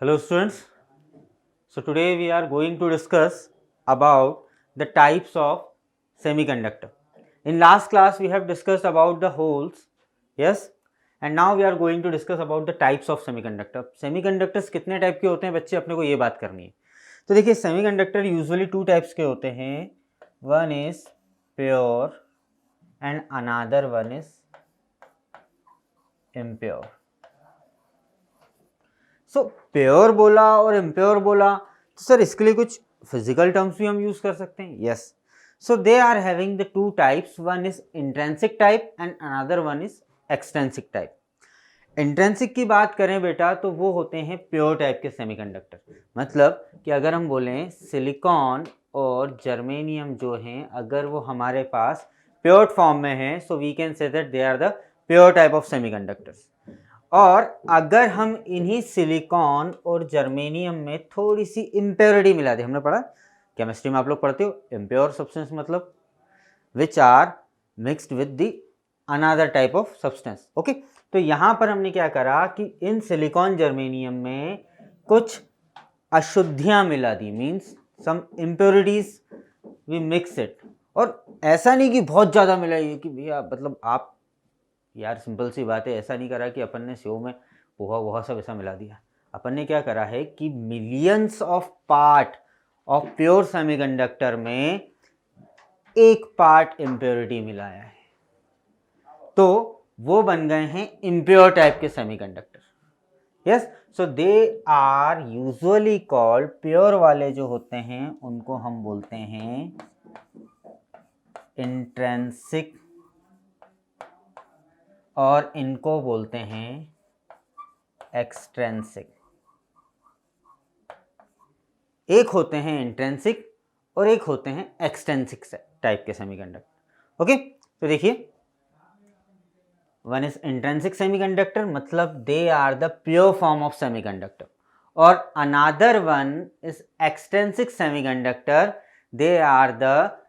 Hello students. So today we are going to discuss about the types of semiconductor. In last class we have discussed about the holes, yes, and now we are going to discuss about the types of semiconductor. Semiconductors कितने type के होते हैं बच्चे, अपने को ये बात करनी है। तो देखिए सेमीकंडक्टर यूजुअली टू टाइप्स के होते हैं, one is pure and another one is impure. So pure बोला और इम्प्योर बोला तो सर इसके लिए कुछ फिजिकल टर्म्स भी हम यूज कर सकते हैं। Yes, so they are having the two types, one is intrinsic type and another one is extrinsic type. Intrinsic की बात करें बेटा तो वो होते हैं प्योर टाइप के सेमीकंडक्टर। मतलब कि अगर हम बोलें सिलिकॉन और जर्मेनियम जो हैं, अगर वो हमारे पास प्योर फॉर्म में हैं, so we can say that they are the pure type of semiconductors. और अगर हम इन्हीं सिलिकॉन और जर्मेनियम में थोड़ी सी इम्प्योरिटी मिला दें, हमने पढ़ा केमिस्ट्री में, आप लोग पढ़ते हो इम्प्योर सब्सटेंस मतलब which are mixed with the another type of substance. Okay, तो यहाँ पर हमने क्या करा कि इन सिलिकॉन जर्मेनियम में कुछ अशुद्धियाँ मिला दी, means some impurities we mix it. और ऐसा नहीं कि बहुत ज़्यादा मिलाई कि भैया मतलब आप यार सिंपल सी बात है, ऐसा नहीं करा कि अपन ने सेव में पोहा वोहा सब ऐसा मिला दिया। अपन ने क्या करा है कि millions of part of pure semiconductor में एक पार्ट इम्प्योरिटी मिलाया है, तो वो बन गए हैं इम्प्योर टाइप के semiconductor. Yes, so they are usually called, pure वाले जो होते हैं उनको हम बोलते हैं इंट्रिंसिक और इनको बोलते हैं एक्सट्रिंसिक। एक होते हैं इंट्रिंसिक और एक होते हैं एक्सट्रिंसिक टाइप के सेमीकंडक्टर। ओके, तो देखिए वन इज इंट्रिंसिक सेमीकंडक्टर मतलब they are the pure form of semiconductor, और another one is extrinsic semiconductor, they are the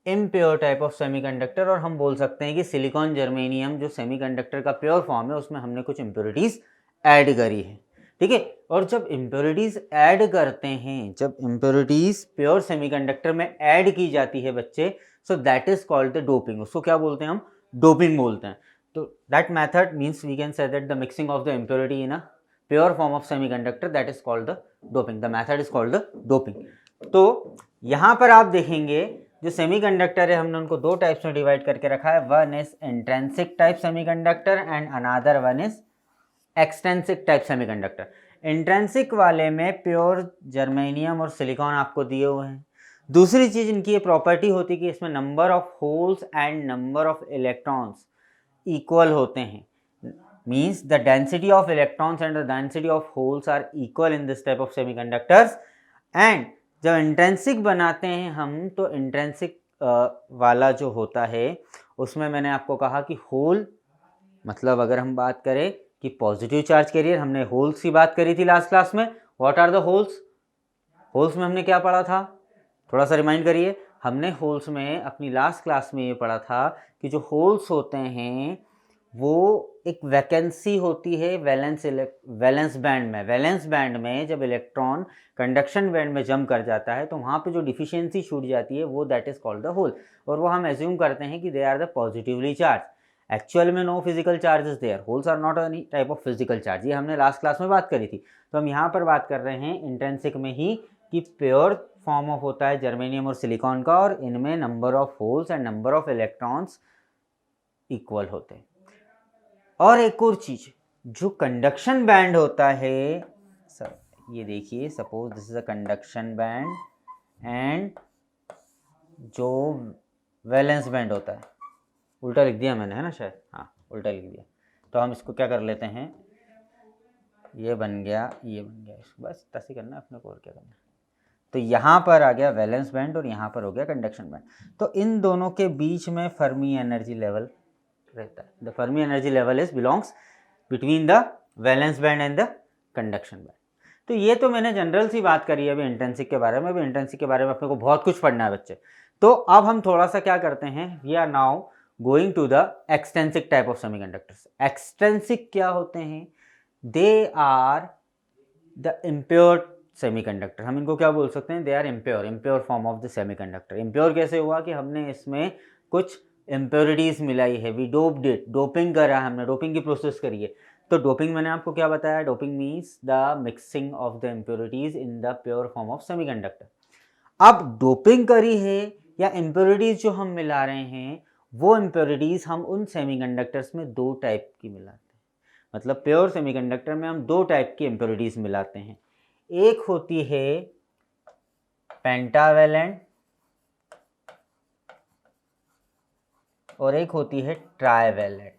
impure type of semiconductor. और हम बोल सकते हैं कि सिलिकॉन जर्मेनियम जो सेमीकंडक्टर का प्योर फॉर्म है उसमें हमने कुछ इम्प्योरिटीज ऐड करी है, ठीक है। और जब इम्प्योरिटीज ऐड करते हैं, जब इम्प्योरिटीज प्योर सेमीकंडक्टर में ऐड की जाती है बच्चे, so that is called the doping. उसको क्या बोलते हैं हम? डोपिंग बोलते हैं। तो that method means we can say that the mixing of the impurity in a pure form of semiconductor, that is called the doping. The method is called the doping. तो यहाँ पर आप देखेंगे जो सेमीकंडक्टर है हमने उनको दो टाइप्स में डिवाइड करके रखा है, one is intrinsic type semiconductor and another one is extrinsic type semiconductor. Intrinsic वाले में प्योर जर्मेनियम और सिलिकॉन आपको दिए हुए हैं। दूसरी चीज इनकी ये प्रॉपर्टी होती है कि इसमें number of holes and number of electrons equal होते हैं, means the density of electrons and the density of holes are equal in this type of semiconductors. And जब इंट्रिंसिक बनाते हैं हम, तो इंट्रिंसिक वाला जो होता है उसमें मैंने आपको कहा कि होल मतलब अगर हम बात करें कि पॉजिटिव चार्ज कैरियर, हमने होल्स की बात करी थी लास्ट क्लास में। What are the holes? Holes में हमने क्या पढ़ा था, थोड़ा सा रिमाइंड करिए। हमने होल्स में अपनी लास्ट क्लास में ये पढ़ा था कि जो होल्स होते हैं वो एक वैकेंसी होती है वैलेंस बैंड में। वैलेंस बैंड में जब इलेक्ट्रॉन कंडक्शन बैंड में जंप कर जाता है तो वहाँ पे जो डिफिशियंसी छूट जाती है वो that is called the hole. और वो हम एज्यूम करते हैं कि they are the positively charge. Actual में no physical charges there, holes are not any type of physical charge. ये हमने लास्ट क्लास में बात करी थी। तो हम यहाँ पर बात कर रहे हैं इंट्रिंसिक में ही कि प्योर फॉर्म ऑफ होता है जर्मेनियम और सिलिकॉन का, और इनमें number of holes and number of electrons equal होते हैं। और एक और चीज, जो कंडक्शन बैंड होता है सर, ये देखिए suppose this is a conduction band and जो वैलेंस बैंड होता है, उल्टा लिख दिया मैंने है ना शायद, हाँ उल्टा लिख दिया। तो हम इसको क्या कर लेते हैं, ये बन गया, ये बन गया, इसको बस तैसे करना है अपने को, और क्या करना है। तो यहाँ पर आ गया वैलेंस बैंड और यहाँ पर हो गया कंडक्शन बैंड। तो इन दोनों के बीच में फर्मी एनर्जी लेवल रहता है। The Fermi energy level is belongs between the valence band and the conduction band. तो ये तो मैंने जनरल सी बात करी है अभी इंट्रिंसिक के बारे में। अभी इंट्रिंसिक के बारे में अपने को बहुत कुछ पढ़ना है बच्चे। तो अब हम थोड़ा सा क्या करते हैं, we are now going to the extrinsic type of semiconductors. Extrinsic क्या होते हैं? They are the impure semiconductor, हम इनको क्या बोल सकते हैं, they are impure form of the semiconductor. Impure कैसे हुआ कि हमने इसमें कुछ इम्प्योरिटीज़ मिलाई है, वी डोप्ड इट, डोपिंग करा, हमने डोपिंग की प्रोसेस करी है। तो डोपिंग मैंने आपको क्या बताया, doping means the mixing of the impurities in the pure form of semiconductor. अब डोपिंग करी है या इम्प्योरिटीज़ जो हम मिला रहे हैं, वो इम्प्योरिटीज़ हम उन सेमीकंडक्टर्स में दो टाइप की मिलाते हैं। मतलब प्योर सेमीकंडक्टर में हम दो टाइप की इम्प्योरिटीज़ मिलाते हैं। एक होती है पेंटावेलेंट और एक होती है ट्राइवेलेंट।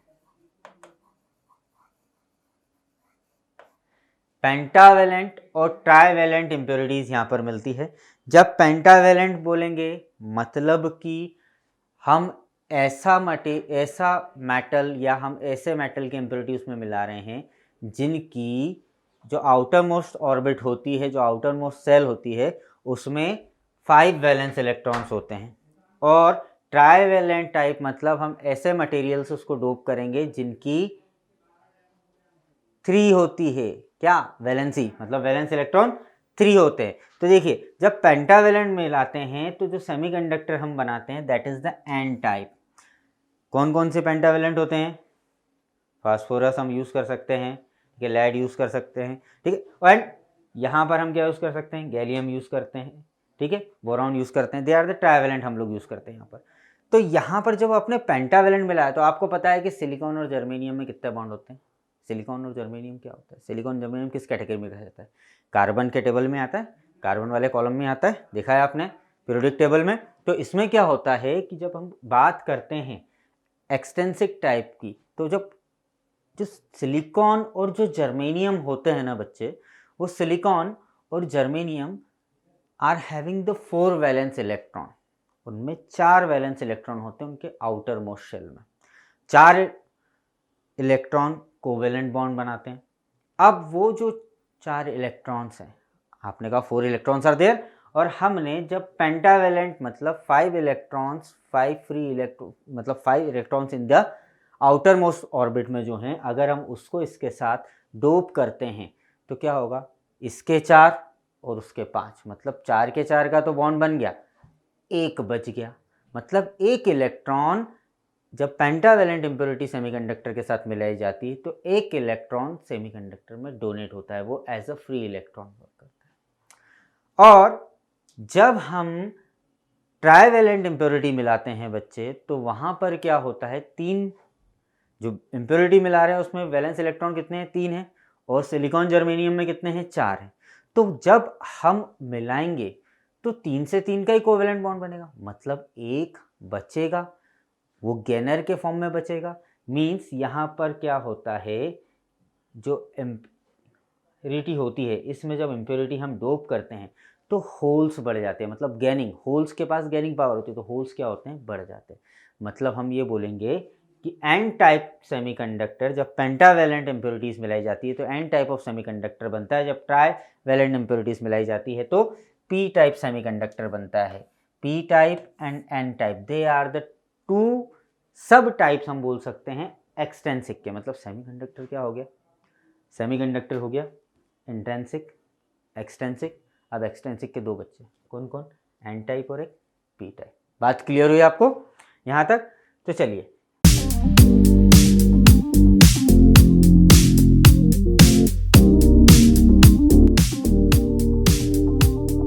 पेंटावेलेंट और ट्राइवेलेंट इम्प्योरिटीज़ यहाँ पर मिलती है। जब पेंटावेलेंट बोलेंगे मतलब कि हम ऐसा मेटल या हम ऐसे मेटल की इम्प्योरिटी उसमें मिला रहे हैं जिनकी जो आउटर मोस्ट ऑर्बिट होती है, जो आउटर मोस्ट सेल होती है, उसमें 5 वैलेंस इलेक्ट्रॉन्स होते हैं। और ट्राइवेलेंट टाइप मतलब हम ऐसे मटेरियल से उसको डोप करेंगे जिनकी 3 होती है, क्या, वैलेंसी, मतलब वैलेंस इलेक्ट्रॉन 3 होते हैं। तो देखिए जब पेंटावेलेंट मिलाते हैं तो जो सेमीकंडक्टर हम बनाते हैं that is the N type. कौन कौन से पेंटावेलेंट होते हैं, फास्फोरस हम यूज़ कर सकते हैं, ठीक है, लेड यूज़ कर सकते हैं, ठीक है, एंड यहाँ पर हम क्या यूज़ कर सकते हैं, गैलियम यूज़ करते हैं, ठीक है, बोरॉन यूज़ करते हैं, दे आर द ट्राइवेलेंट हम लोग यूज़ करते हैं यहाँ पर। तो यहाँ पर जब आपने पेंटावेलेंट मिलाया तो आपको पता है कि सिलिकॉन और जर्मेनियम में कितने बॉन्ड होते हैं। सिलिकॉन और जर्मेनियम क्या होता है, सिलिकॉन जर्मेनियम किस कैटेगरी में कहा जाता है, कार्बन के टेबल में आता है, कार्बन वाले कॉलम में आता है, देखा है आपने पीरियोडिक टेबल में। तो इसमें क्या होता है कि जब हम बात करते हैं एक्सटेंसिक टाइप की, तो जब जो सिलिकॉन और जो जर्मेनियम होते हैं ना बच्चे, वो सिलिकॉन और germanium are having the 4 valence electron, उनमें 4 वैलेंस इलेक्ट्रॉन होते हैं उनके आउटर मोस्ट शेल में, 4 इलेक्ट्रॉन कोवेलेंट बॉन्ड बनाते हैं। अब वो जो 4 इलेक्ट्रॉन्स हैं, आपने कहा 4 इलेक्ट्रॉन्स आर देयर, और हमने जब पेंटावेलेंट मतलब 5 इलेक्ट्रॉन्स, 5 फ्री इलेक्ट्रॉन मतलब 5 electrons in the outer most orbit में जो हैं, अगर हम उसको इसके साथ डोप करते हैं तो क्या होगा, इसके 4 और उसके 5, मतलब 4 के 4 का तो बॉन्ड बन गया, एक बच गया। मतलब एक इलेक्ट्रॉन जब पेंटावेलेंट इम्प्योरिटी सेमीकंडक्टर के साथ मिलाई जाती है तो एक इलेक्ट्रॉन सेमीकंडक्टर में डोनेट होता है, वो as a free electron work करता है। और जब हम ट्राइवेलेंट इम्प्योरिटी मिलाते हैं बच्चे, तो वहाँ पर क्या होता है, 3 जो इम्प्योरिटी मिला रहे हैं उसमें वैलेंस इलेक्ट्रॉन कितने हैं, 3 हैं, और सिलिकॉन जर्मेनियम में कितने हैं, 4 हैं। तो जब हम मिलाएंगे तो 3 से 3 का ही कोवेलेंट बॉन्ड बनेगा, मतलब एक बचेगा, वो गेनर के फॉर्म में बचेगा। मीन्स यहाँ पर क्या होता है, जो इम्प्योरिटी होती है इसमें जब इम्प्योरिटी हम डोप करते हैं तो होल्स बढ़ जाते हैं, मतलब गैनिंग, होल्स के पास गैनिंग पावर होती है, तो होल्स क्या होते हैं, बढ़ जाते हैं। मतलब हम ये बोलेंगे कि एन टाइप सेमीकंडक्टर जब पेंटावेलेंट इम्प्योरिटीज़ मिलाई जाती है तो एन टाइप ऑफ सेमीकंडक्टर बनता है, जब ट्राइवेलेंट इम्प्योरिटीज़ मिलाई जाती है तो पी टाइप सेमीकंडक्टर बनता है। P type and N type, they are the 2 sub types हम बोल सकते हैं एक्सटेंसिक के। मतलब सेमीकंडक्टर क्या हो गया, सेमीकंडक्टर हो गया इंट्रिंसिक, एक्सटेंसिक। अब एक्सटेंसिक के 2 बच्चे, कौन कौन, एन टाइप और एक पी टाइप। बात क्लियर हुई आपको यहाँ तक? तो चलिए